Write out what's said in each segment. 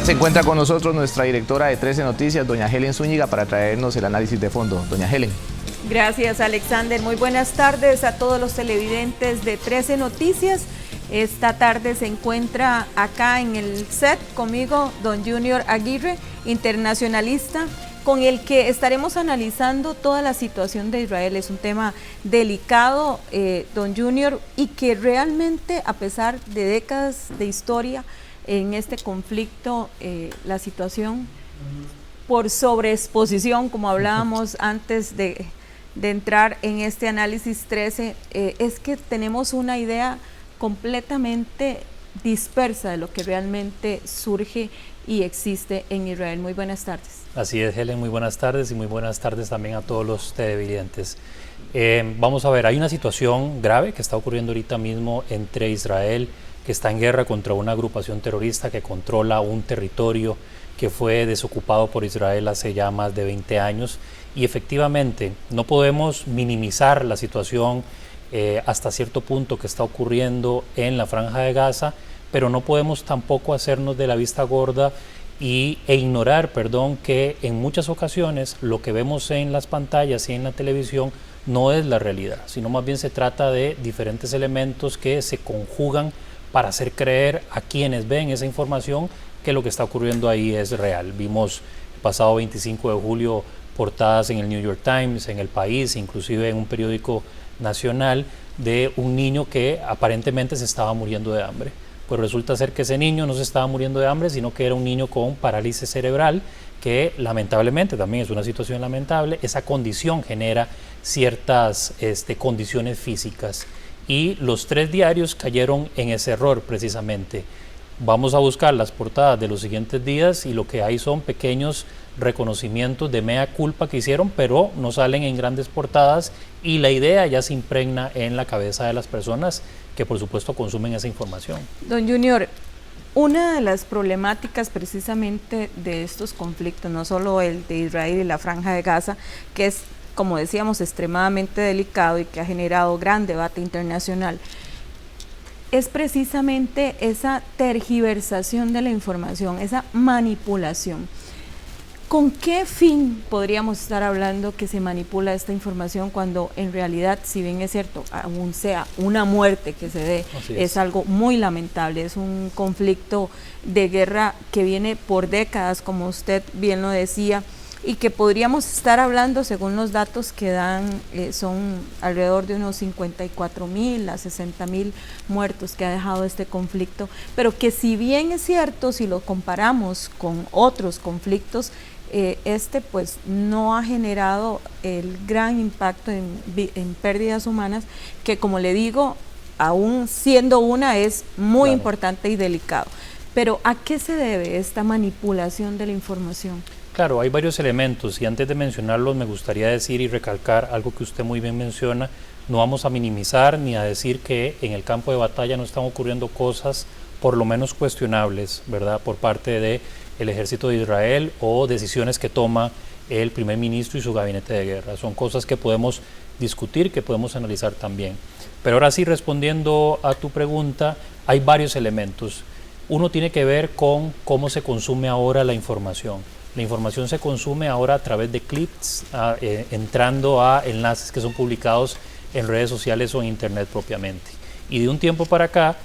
Se encuentra con nosotros nuestra directora de 13 Noticias, doña Helen Zúñiga, para traernos el análisis de fondo. Doña Helen. Gracias, Alexander. Muy buenas tardes a todos los televidentes de 13 Noticias. Esta tarde se encuentra acá en el set conmigo don Junior Aguirre, internacionalista, con el que estaremos analizando toda la situación de Israel. Es un tema delicado, don Junior, y que realmente, a pesar de décadas de historia en este conflicto, la situación por sobreexposición, como hablábamos antes de entrar en este análisis 13, es que tenemos una idea completamente dispersa de lo que realmente surge y existe en Israel. Muy buenas tardes. Así es, Helen, muy buenas tardes y muy buenas tardes también a todos los televidentes. Vamos a ver, hay una situación grave que está ocurriendo ahorita mismo entre Israel, que está en guerra contra una agrupación terrorista que controla un territorio que fue desocupado por Israel hace ya más de 20 años. Y efectivamente, no podemos minimizar la situación hasta cierto punto que está ocurriendo en la Franja de Gaza, pero no podemos tampoco hacernos de la vista gorda e ignorar, que en muchas ocasiones lo que vemos en las pantallas y en la televisión no es la realidad, sino más bien se trata de diferentes elementos que se conjugan para hacer creer a quienes ven esa información que lo que está ocurriendo ahí es real. Vimos el pasado 25 de julio portadas en el New York Times, en El País, inclusive en un periódico nacional, de un niño que aparentemente se estaba muriendo de hambre. Pues resulta ser que ese niño no se estaba muriendo de hambre, sino que era un niño con parálisis cerebral, que lamentablemente también es una situación lamentable. Esa condición genera ciertas condiciones físicas, y los 3 diarios cayeron en ese error precisamente. Vamos a buscar las portadas de los siguientes días y lo que hay son pequeños reconocimientos de mea culpa que hicieron, pero no salen en grandes portadas, y la idea ya se impregna en la cabeza de las personas que por supuesto consumen esa información. Don Junior, una de las problemáticas precisamente de estos conflictos, no solo el de Israel y la Franja de Gaza, que es, como decíamos, extremadamente delicado y que ha generado gran debate internacional, es precisamente esa tergiversación de la información, esa manipulación. ¿Con qué fin podríamos estar hablando que se manipula esta información cuando en realidad, si bien es cierto, aún sea una muerte que se dé, es algo muy lamentable? Es un conflicto de guerra que viene por décadas, como usted bien lo decía, y que podríamos estar hablando, según los datos que dan, son alrededor de unos 54.000 a 60.000 muertos que ha dejado este conflicto, pero que si bien es cierto, si lo comparamos con otros conflictos, pues no ha generado el gran impacto en pérdidas humanas, que, como le digo, aún siendo una, es muy importante y delicado. Pero ¿a qué se debe esta manipulación de la información? Claro, hay varios elementos, y antes de mencionarlos me gustaría decir y recalcar algo que usted muy bien menciona. No vamos a minimizar ni a decir que en el campo de batalla no están ocurriendo cosas por lo menos cuestionables, ¿verdad?, por parte del ejército de Israel, o decisiones que toma el primer ministro y su gabinete de guerra. Son cosas que podemos discutir, que podemos analizar también. Pero ahora sí, respondiendo a tu pregunta, hay varios elementos. Uno tiene que ver con cómo se consume ahora la información. La información se consume ahora a través de clips, entrando a enlaces que son publicados en redes sociales o en internet propiamente. Y de un tiempo para acá,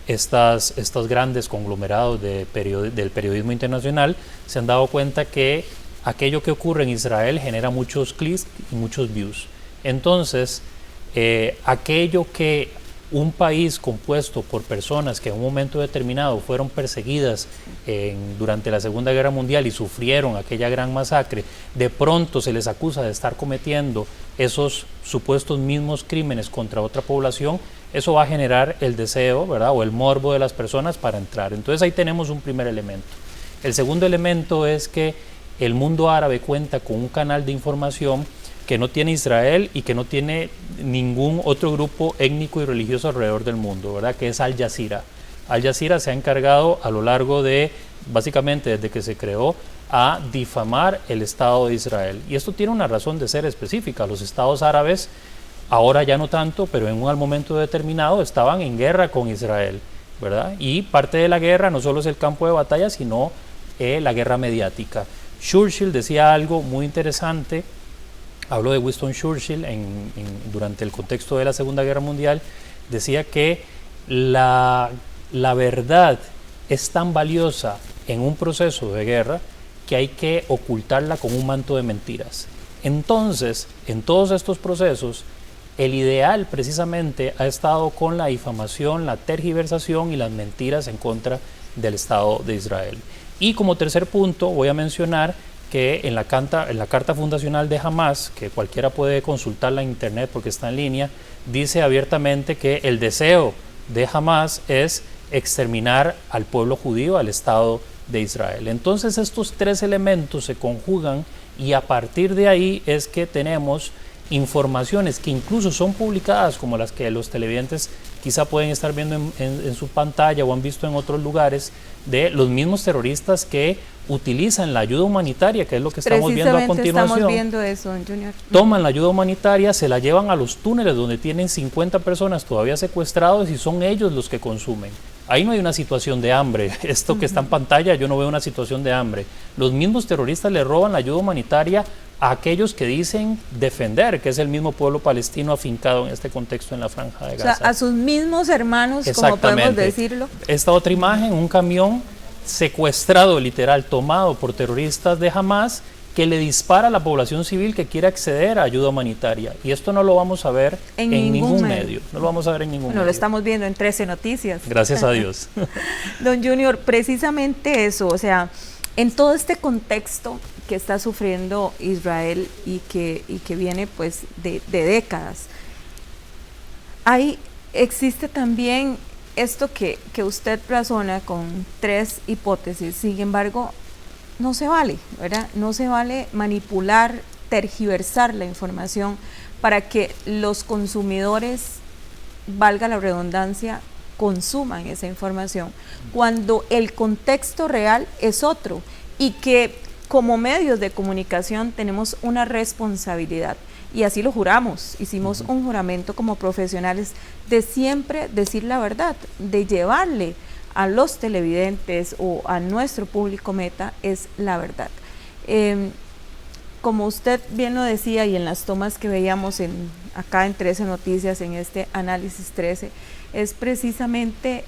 estos grandes conglomerados del periodismo internacional se han dado cuenta que aquello que ocurre en Israel genera muchos clics y muchos views. Entonces, aquello que un país compuesto por personas que en un momento determinado fueron perseguidas durante la Segunda Guerra Mundial y sufrieron aquella gran masacre, de pronto se les acusa de estar cometiendo esos supuestos mismos crímenes contra otra población. Eso va a generar el deseo, ¿verdad?, o el morbo de las personas para entrar. Entonces ahí tenemos un primer elemento. El segundo elemento es que el mundo árabe cuenta con un canal de información que no tiene Israel y que no tiene ningún otro grupo étnico y religioso alrededor del mundo, ¿verdad?, que es Al Jazeera. Al Jazeera se ha encargado a lo largo de, básicamente desde que se creó, a difamar el Estado de Israel. Y esto tiene una razón de ser específica. Los estados árabes, ahora ya no tanto, pero en un momento determinado estaban en guerra con Israel, ¿verdad? Y parte de la guerra no solo es el campo de batalla, sino la guerra mediática. Churchill decía algo muy interesante, habló de Winston Churchill durante el contexto de la Segunda Guerra Mundial, decía que la verdad es tan valiosa en un proceso de guerra que hay que ocultarla con un manto de mentiras. Entonces, en todos estos procesos, el ideal precisamente ha estado con la difamación, la tergiversación y las mentiras en contra del Estado de Israel. Y como tercer punto voy a mencionar que en la carta fundacional de Hamas, que cualquiera puede consultarla en internet porque está en línea, dice abiertamente que el deseo de Hamas es exterminar al pueblo judío, al Estado de Israel. Entonces estos tres elementos se conjugan y a partir de ahí es que tenemos informaciones que incluso son publicadas, como las que los televidentes quizá pueden estar viendo en su pantalla o han visto en otros lugares, de los mismos terroristas que utilizan la ayuda humanitaria, que es lo que estamos viendo a continuación. Estamos viendo eso, Junior. Toman la ayuda humanitaria, se la llevan a los túneles donde tienen 50 personas todavía secuestrados y son ellos los que consumen. Ahí no hay una situación de hambre. Esto que está en pantalla, yo no veo una situación de hambre. Los mismos terroristas le roban la ayuda humanitaria a aquellos que dicen defender, que es el mismo pueblo palestino afincado en este contexto en la Franja de Gaza. O sea, a sus mismos hermanos, como podemos decirlo. Esta otra imagen, un camión secuestrado, literal, tomado por terroristas de Hamas, que le dispara a la población civil que quiere acceder a ayuda humanitaria. Y esto no lo vamos a ver en ningún medio. No lo vamos a ver en ningún medio. Lo estamos viendo en 13 Noticias. Gracias a Dios. Don Junior, precisamente eso, o sea, en todo este contexto que está sufriendo Israel y que viene pues de décadas, existe también esto que usted razona con tres hipótesis. Sin embargo, no se vale, ¿verdad? No se vale manipular, tergiversar la información para que los consumidores, valga la redundancia, consuman esa información, cuando el contexto real es otro y que como medios de comunicación tenemos una responsabilidad. Y así lo juramos, hicimos un juramento como profesionales de siempre decir la verdad, de llevarle a los televidentes o a nuestro público meta es la verdad. Como usted bien lo decía y en las tomas que veíamos acá en 13 Noticias, en este análisis 13, es precisamente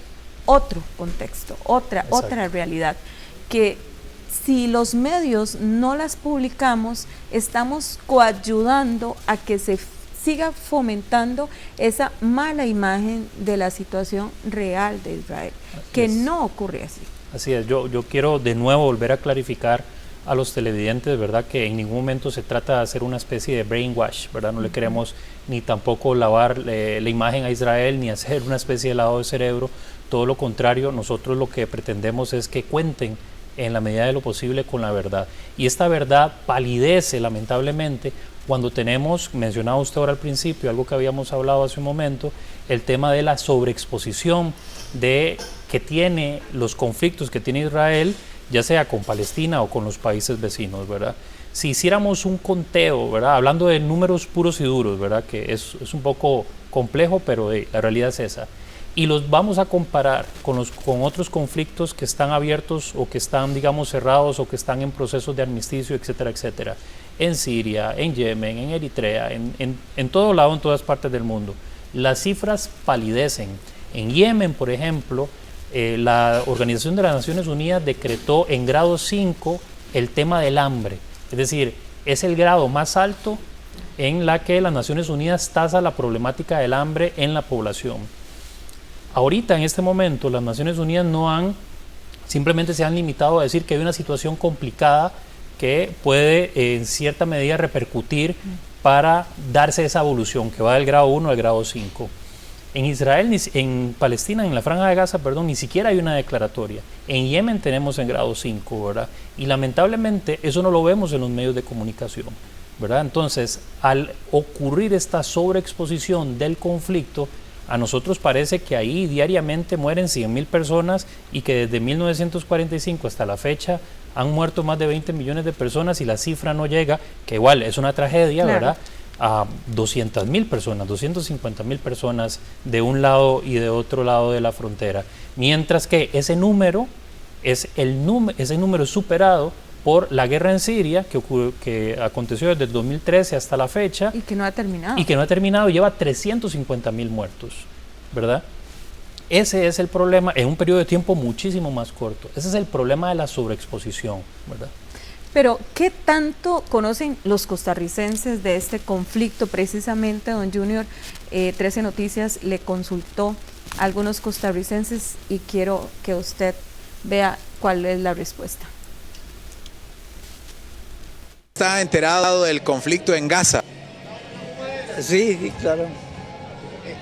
otro contexto, otra realidad, que si los medios no las publicamos, estamos coayudando a que se siga fomentando esa mala imagen de la situación real de Israel, que no ocurre así. Así es, yo quiero de nuevo volver a clarificar a los televidentes, ¿verdad?, que en ningún momento se trata de hacer una especie de brainwash, ¿verdad? No le queremos ni tampoco lavar la imagen a Israel, ni hacer una especie de lavado de cerebro, todo lo contrario, nosotros lo que pretendemos es que cuenten en la medida de lo posible con la verdad. Y esta verdad palidece lamentablemente cuando tenemos, mencionaba usted ahora al principio, algo que habíamos hablado hace un momento, el tema de la sobreexposición que tiene los conflictos que tiene Israel, ya sea con Palestina o con los países vecinos, ¿verdad? Si hiciéramos un conteo, ¿verdad?, hablando de números puros y duros, ¿verdad?, que es un poco complejo, pero la realidad es esa, y los vamos a comparar con otros conflictos que están abiertos o que están, digamos, cerrados o que están en procesos de armisticio, etcétera, etcétera, en Siria, en Yemen, en Eritrea, en todo lado, en todas partes del mundo. Las cifras palidecen. En Yemen, por ejemplo, la Organización de las Naciones Unidas decretó en grado 5 el tema del hambre, es decir, es el grado más alto en la que las Naciones Unidas tasa la problemática del hambre en la población. Ahorita, en este momento, las Naciones Unidas simplemente se han limitado a decir que hay una situación complicada que puede en cierta medida repercutir para darse esa evolución que va del grado 1 al grado 5. En Israel, en Palestina, en la Franja de Gaza, ni siquiera hay una declaratoria. En Yemen tenemos en grado 5, ¿verdad? Y lamentablemente eso no lo vemos en los medios de comunicación, ¿verdad? Entonces, al ocurrir esta sobreexposición del conflicto, a nosotros parece que ahí diariamente mueren 100.000 personas y que desde 1945 hasta la fecha han muerto más de 20 millones de personas y la cifra no llega, que igual es una tragedia, claro, ¿verdad?, a 200.000 personas, 250.000 personas de un lado y de otro lado de la frontera. Mientras que ese número ese número es superado por la guerra en Siria, que aconteció desde el 2013 hasta la fecha. Y que no ha terminado. Y que no ha terminado, lleva 350.000 muertos, ¿verdad? Ese es el problema en un periodo de tiempo muchísimo más corto. Ese es el problema de la sobreexposición, ¿verdad? Pero, ¿qué tanto conocen los costarricenses de este conflicto? Precisamente, don Junior, 13 Noticias le consultó a algunos costarricenses y quiero que usted vea cuál es la respuesta. ¿Está enterado del conflicto en Gaza? Sí, claro.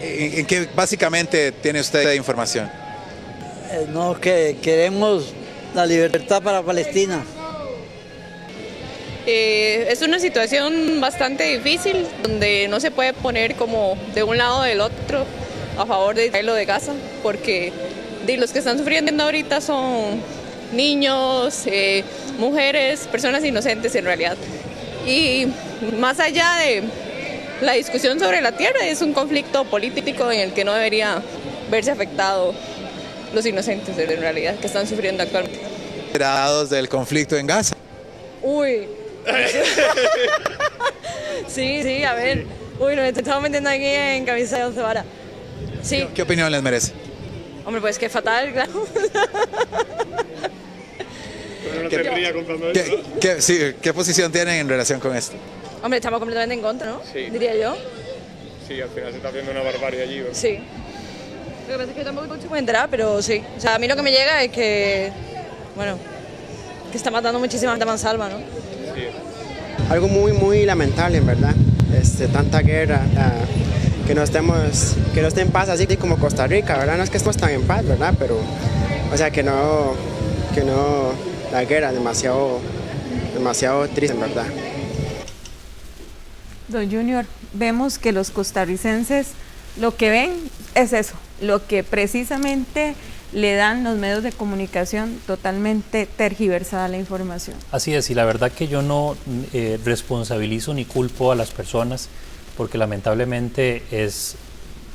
¿En qué básicamente tiene usted de información? No, que queremos la libertad para Palestina. Es una situación bastante difícil, donde no se puede poner como de un lado o del otro a favor de Israel o de Gaza, porque los que están sufriendo ahorita son niños, mujeres, personas inocentes en realidad. Y más allá de la discusión sobre la tierra, es un conflicto político en el que no debería verse afectado los inocentes en realidad que están sufriendo actualmente. ¿Enterados del conflicto en Gaza? Uy. Sí, a ver. Uy, nos estamos metiendo aquí en camisa de 11 varas. Sí. ¿Qué opinión les merece? Hombre, pues que fatal, claro. Pero no te fría comprando eso. ¿Qué posición tienen en relación con esto? Hombre, estamos completamente en contra, ¿no? Sí. Diría yo. Sí, al final se está haciendo una barbarie allí. ¿no? Sí. Lo que pasa es que yo tampoco estoy muy enterada, pero sí. O sea, a mí lo que me llega es que, bueno, que está matando muchísima gente a mansalva, ¿no? Sí. Algo muy, muy lamentable, en verdad. Tanta guerra, que no esté en paz así como Costa Rica, ¿verdad? No es que estemos tan en paz, ¿verdad? Pero, o sea, que no, la guerra, demasiado triste, en verdad. Don Junior, vemos que los costarricenses lo que ven es eso, lo que precisamente le dan los medios de comunicación, totalmente tergiversada la información. Así es, y la verdad que yo no responsabilizo ni culpo a las personas, porque lamentablemente es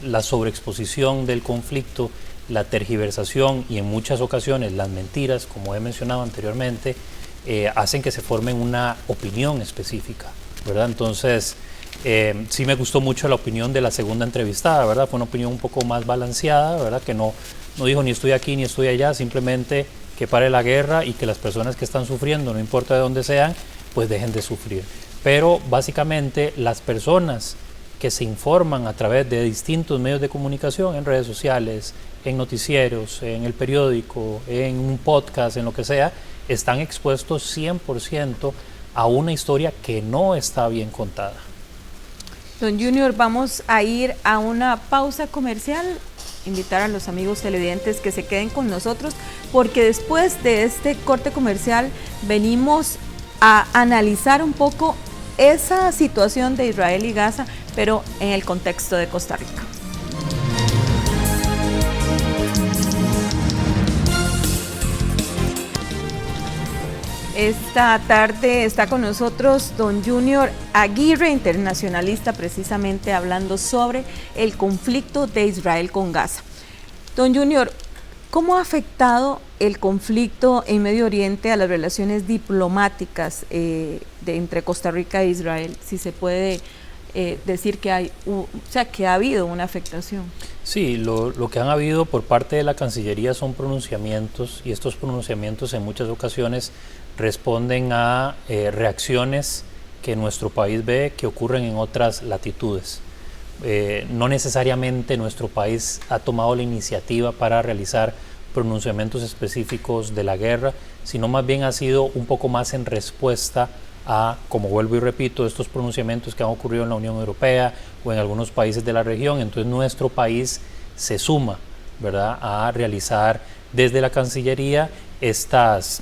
la sobreexposición del conflicto, la tergiversación y en muchas ocasiones las mentiras, como he mencionado anteriormente, hacen que se forme una opinión específica, ¿verdad? Entonces, sí me gustó mucho la opinión de la segunda entrevistada, ¿verdad? Fue una opinión un poco más balanceada, ¿verdad? Que no dijo ni estoy aquí ni estoy allá, simplemente que pare la guerra y que las personas que están sufriendo, no importa de dónde sean, pues dejen de sufrir. Pero básicamente las personas que se informan a través de distintos medios de comunicación, en redes sociales, en noticieros, en el periódico, en un podcast, en lo que sea, están expuestos 100% a una historia que no está bien contada. Don Junior, vamos a ir a una pausa comercial, invitar a los amigos televidentes que se queden con nosotros, porque después de este corte comercial venimos a analizar un poco esa situación de Israel y Gaza, pero en el contexto de Costa Rica. Esta tarde está con nosotros don Junior Aguirre, internacionalista, precisamente hablando sobre el conflicto de Israel con Gaza. Don Junior, ¿cómo ha afectado el conflicto en Medio Oriente a las relaciones diplomáticas entre Costa Rica e Israel? Si se puede decir que que ha habido una afectación. Sí, lo que han habido por parte de la Cancillería son pronunciamientos, y estos pronunciamientos en muchas ocasiones responden a reacciones que nuestro país ve que ocurren en otras latitudes. No necesariamente nuestro país ha tomado la iniciativa para realizar pronunciamientos específicos de la guerra, sino más bien ha sido un poco más en respuesta a, como vuelvo y repito, estos pronunciamientos que han ocurrido en la Unión Europea o en algunos países de la región. Entonces nuestro país se suma, ¿verdad?, a realizar desde la Cancillería estos,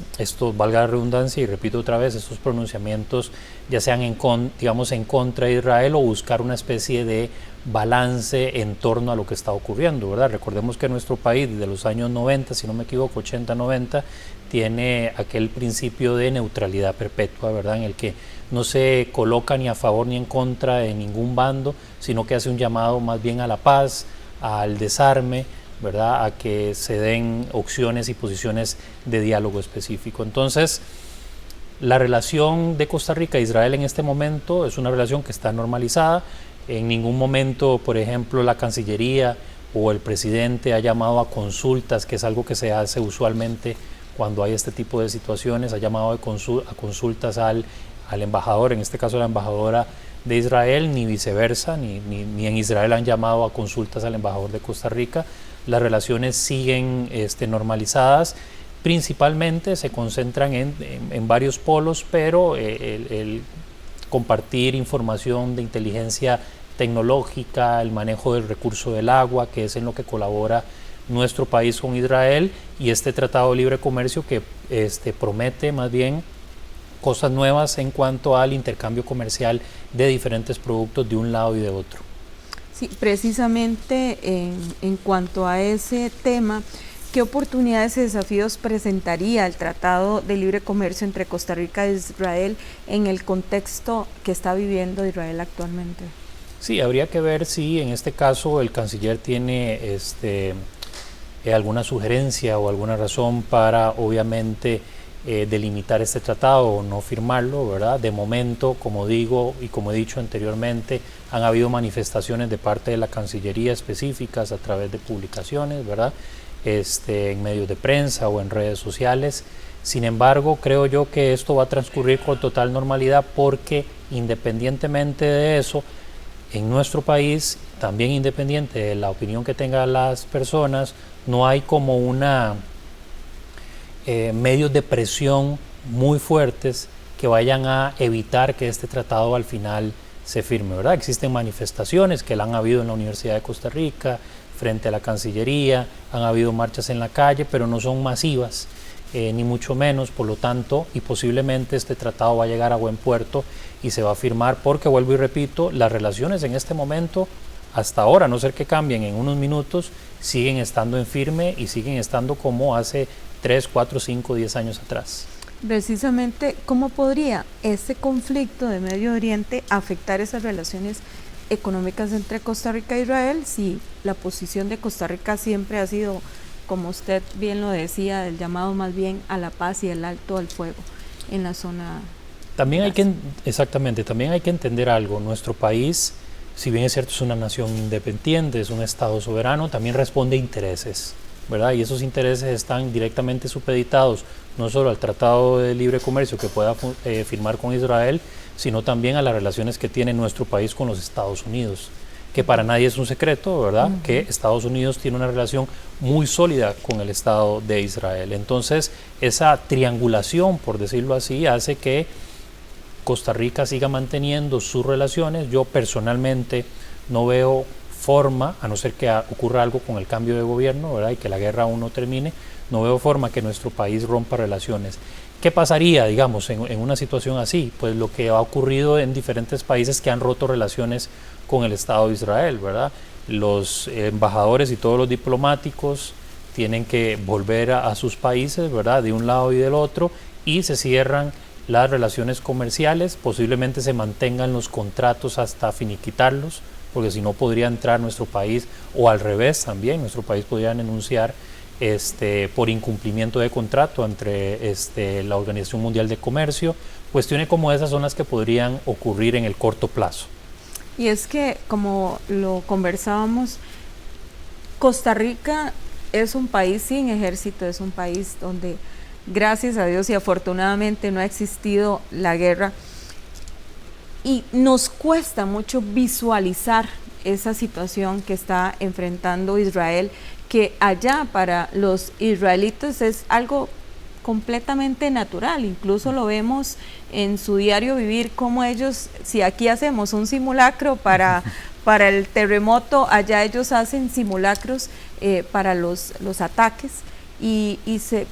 valga la redundancia y repito otra vez, estos pronunciamientos, ya sean en contra de Israel o buscar una especie de balance en torno a lo que está ocurriendo, ¿verdad? Recordemos que nuestro país desde los años 90, si no me equivoco, 80-90, tiene aquel principio de neutralidad perpetua, ¿verdad?, en el que no se coloca ni a favor ni en contra de ningún bando, sino que hace un llamado más bien a la paz, al desarme, ¿verdad?, a que se den opciones y posiciones de diálogo específico. Entonces, la relación de Costa Rica e Israel en este momento es una relación que está normalizada. En ningún momento, por ejemplo, la Cancillería o el presidente ha llamado a consultas, que es algo que se hace usualmente cuando hay este tipo de situaciones, ha llamado a consultas al embajador, en este caso la embajadora de Israel, ni viceversa, ni en Israel han llamado a consultas al embajador de Costa Rica. Las relaciones siguen normalizadas, principalmente se concentran en varios polos, pero el compartir información de inteligencia tecnológica, el manejo del recurso del agua, que es en lo que colabora nuestro país con Israel, y este Tratado de Libre Comercio que promete más bien cosas nuevas en cuanto al intercambio comercial de diferentes productos de un lado y de otro. Sí, precisamente en cuanto a ese tema, ¿qué oportunidades y desafíos presentaría el Tratado de Libre Comercio entre Costa Rica e Israel en el contexto que está viviendo Israel actualmente? Sí, habría que ver si en este caso el canciller tiene alguna sugerencia o alguna razón para obviamente delimitar este tratado o no firmarlo, ¿verdad? De momento, como digo y como he dicho anteriormente, han habido manifestaciones de parte de la Cancillería específicas a través de publicaciones, ¿verdad?, en medios de prensa o en redes sociales. Sin embargo, creo yo que esto va a transcurrir con total normalidad, porque independientemente de eso, en nuestro país, también independiente de la opinión que tengan las personas, no hay como medios de presión muy fuertes que vayan a evitar que este tratado al final se firme, ¿verdad? Existen manifestaciones que la han habido en la Universidad de Costa Rica, frente a la Cancillería, han habido marchas en la calle, pero no son masivas, ni mucho menos, por lo tanto, y posiblemente este tratado va a llegar a buen puerto y se va a firmar, porque vuelvo y repito, las relaciones en este momento, hasta ahora, a no ser que cambien en unos minutos, siguen estando en firme y siguen estando como hace 3, 4, 5, 10 años atrás. Precisamente, ¿cómo podría este conflicto de Medio Oriente afectar esas relaciones económicas entre Costa Rica e Israel, si la posición de Costa Rica siempre ha sido, como usted bien lo decía, el llamado más bien a la paz y el alto al fuego en la zona? También también hay que entender algo. Nuestro país, si bien es cierto, es una nación independiente, es un Estado soberano, también responde a intereses, ¿verdad? Y esos intereses están directamente supeditados no solo al Tratado de Libre Comercio que pueda firmar con Israel, sino también a las relaciones que tiene nuestro país con los Estados Unidos, que para nadie es un secreto, ¿verdad?, que Estados Unidos tiene una relación muy sólida con el Estado de Israel. Entonces, esa triangulación, por decirlo así, hace que Costa Rica siga manteniendo sus relaciones. Yo personalmente no veo forma, a no ser que ocurra algo con el cambio de gobierno, ¿verdad?, y que la guerra aún no termine, no veo forma que nuestro país rompa relaciones. ¿Qué pasaría, digamos, en una situación así? Pues lo que ha ocurrido en diferentes países que han roto relaciones con el Estado de Israel, ¿verdad? Los embajadores y todos los diplomáticos tienen que volver a sus países, ¿verdad?, de un lado y del otro, y se cierran las relaciones comerciales, posiblemente se mantengan los contratos hasta finiquitarlos, porque si no podría entrar nuestro país, o al revés también, nuestro país podría denunciar por incumplimiento de contrato entre la Organización Mundial de Comercio. Cuestiones como esas son las que podrían ocurrir en el corto plazo. Y es que, como lo conversábamos, Costa Rica es un país sin ejército, es un país donde, gracias a Dios y afortunadamente, no ha existido la guerra, y nos cuesta mucho visualizar esa situación que está enfrentando Israel, que allá para los israelitas es algo completamente natural. Incluso lo vemos en su diario vivir, como ellos, si aquí hacemos un simulacro para el terremoto, allá ellos hacen simulacros para los ataques, y se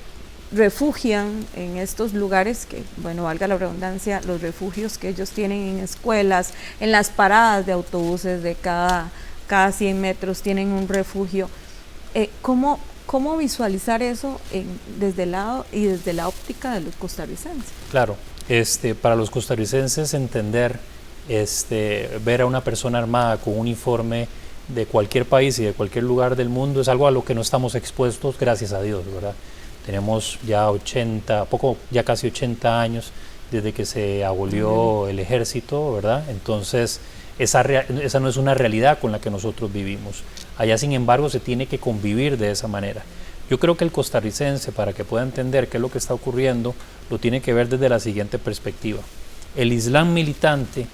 refugian en estos lugares que, bueno, valga la redundancia, los refugios que ellos tienen en escuelas, en las paradas de autobuses de cada 100 metros tienen un refugio. ¿Cómo visualizar eso desde el lado y desde la óptica de los costarricenses? Claro, para los costarricenses entender, ver a una persona armada con un uniforme de cualquier país y de cualquier lugar del mundo es algo a lo que no estamos expuestos, gracias a Dios, ¿verdad? Tenemos ya ya casi 80 años desde que se abolió el ejército, ¿verdad? Entonces, esa no es una realidad con la que nosotros vivimos. Allá, sin embargo, se tiene que convivir de esa manera. Yo creo que el costarricense, para que pueda entender qué es lo que está ocurriendo, lo tiene que ver desde la siguiente perspectiva. El Islam militante,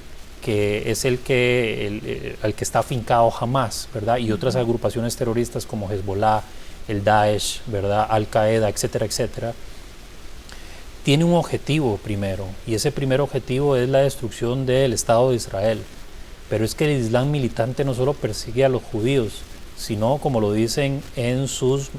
que es al que está afincado Hamas, ¿verdad? Y otras agrupaciones terroristas como Hezbollah, el Daesh, ¿verdad? Al-Qaeda, etcétera, etcétera, tiene un objetivo primero, y ese primer objetivo es la destrucción del Estado de Israel. Pero es que el Islam militante no solo persigue a los judíos, sino, como lo dicen en sus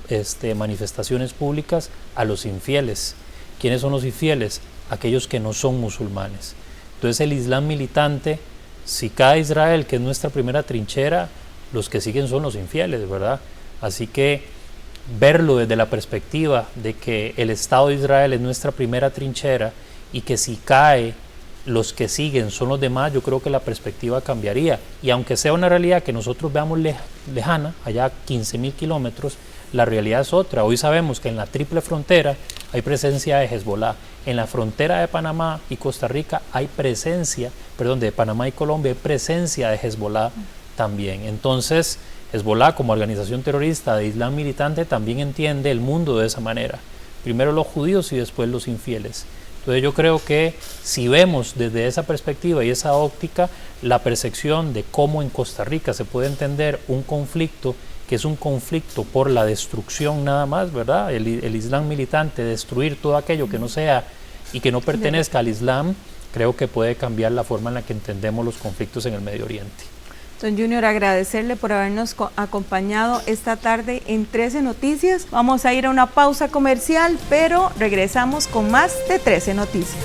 manifestaciones públicas, a los infieles. ¿Quiénes son los infieles? Aquellos que no son musulmanes. Entonces el Islam militante, si cae Israel, que es nuestra primera trinchera, los que siguen son los infieles, ¿verdad? Así que verlo desde la perspectiva de que el Estado de Israel es nuestra primera trinchera y que si cae, los que siguen son los demás, yo creo que la perspectiva cambiaría. Y aunque sea una realidad que nosotros veamos lejana, allá 15.000 kilómetros, la realidad es otra. Hoy sabemos que en la triple frontera hay presencia de Hezbollah. En la frontera de Panamá y Costa Rica hay presencia, de Panamá y Colombia hay presencia de Hezbollah también. Entonces, Hezbollah como organización terrorista de Islam militante también entiende el mundo de esa manera. Primero los judíos y después los infieles. Entonces yo creo que si vemos desde esa perspectiva y esa óptica la percepción de cómo en Costa Rica se puede entender un conflicto que es un conflicto por la destrucción nada más, ¿verdad? El Islam militante, destruir todo aquello que no sea y que no pertenezca al Islam, creo que puede cambiar la forma en la que entendemos los conflictos en el Medio Oriente. Don Junior, agradecerle por habernos acompañado esta tarde en 13 Noticias. Vamos a ir a una pausa comercial, pero regresamos con más de 13 Noticias.